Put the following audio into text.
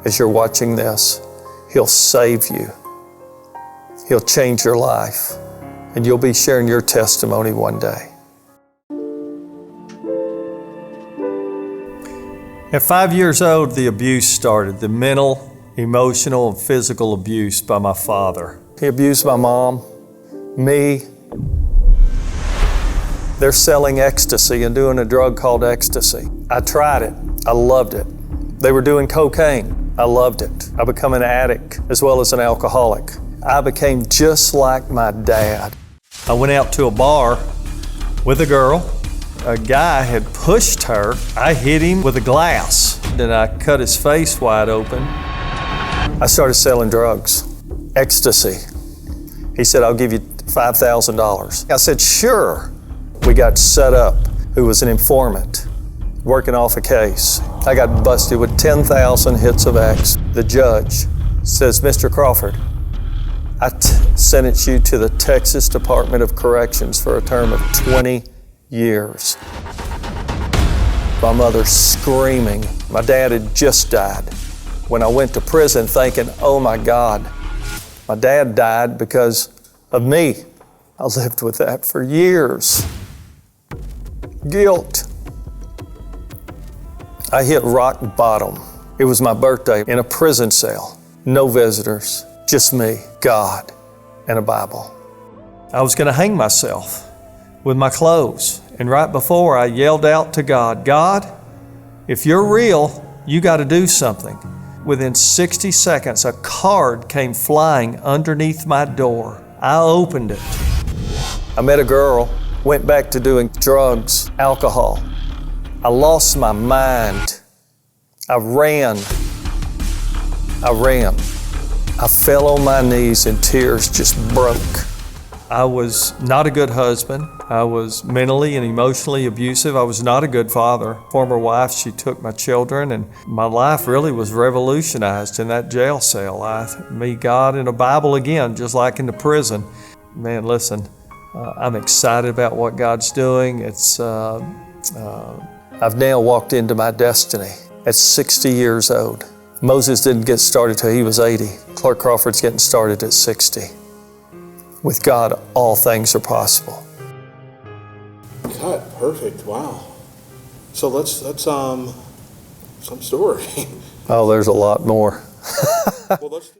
as you're watching this, He'll save you. He'll change your life, and you'll be sharing your testimony one day. At 5 years old, the abuse started, the mental, emotional, and physical abuse by my father. He abused my mom, me. They're selling ecstasy and doing a drug called ecstasy. I tried it. I loved it. They were doing cocaine. I loved it. I became an addict as well as an alcoholic. I became just like my dad. I went out to a bar with a girl. A guy had pushed her. I hit him with a glass. Then I cut his face wide open. I started selling drugs, ecstasy. He said, I'll give you $5,000. I said, sure. We got set up. Who was an informant, working off a case. I got busted with 10,000 hits of X. The judge says, Mr. Crawford, I sentence you to the Texas Department of Corrections for a term of 20 years. My mother screaming. My dad had just died. When I went to prison thinking, oh my God, my dad died because of me. I lived with that for years. Guilt. I hit rock bottom. It was my birthday in a prison cell. No visitors, just me, God, and a Bible. I was gonna hang myself with my clothes. And right before I yelled out to God, God, if you're real, you gotta do something. Within 60 seconds, a card came flying underneath my door. I opened it. I met a girl, went back to doing drugs, alcohol. I lost my mind. I ran. I fell on my knees and tears just broke. I was not a good husband. I was mentally and emotionally abusive. I was not a good father. Former wife, she took my children, and my life really was revolutionized in that jail cell. Me, God, and a Bible again, just like in the prison. Man, listen, I'm excited about what God's doing. I've now walked into my destiny at 60 years old. Moses didn't get started till he was 80. Clark Crawford's getting started at 60. With God, all things are possible. Cut, perfect, wow. So that's some story. Oh, there's a lot more. Well, let's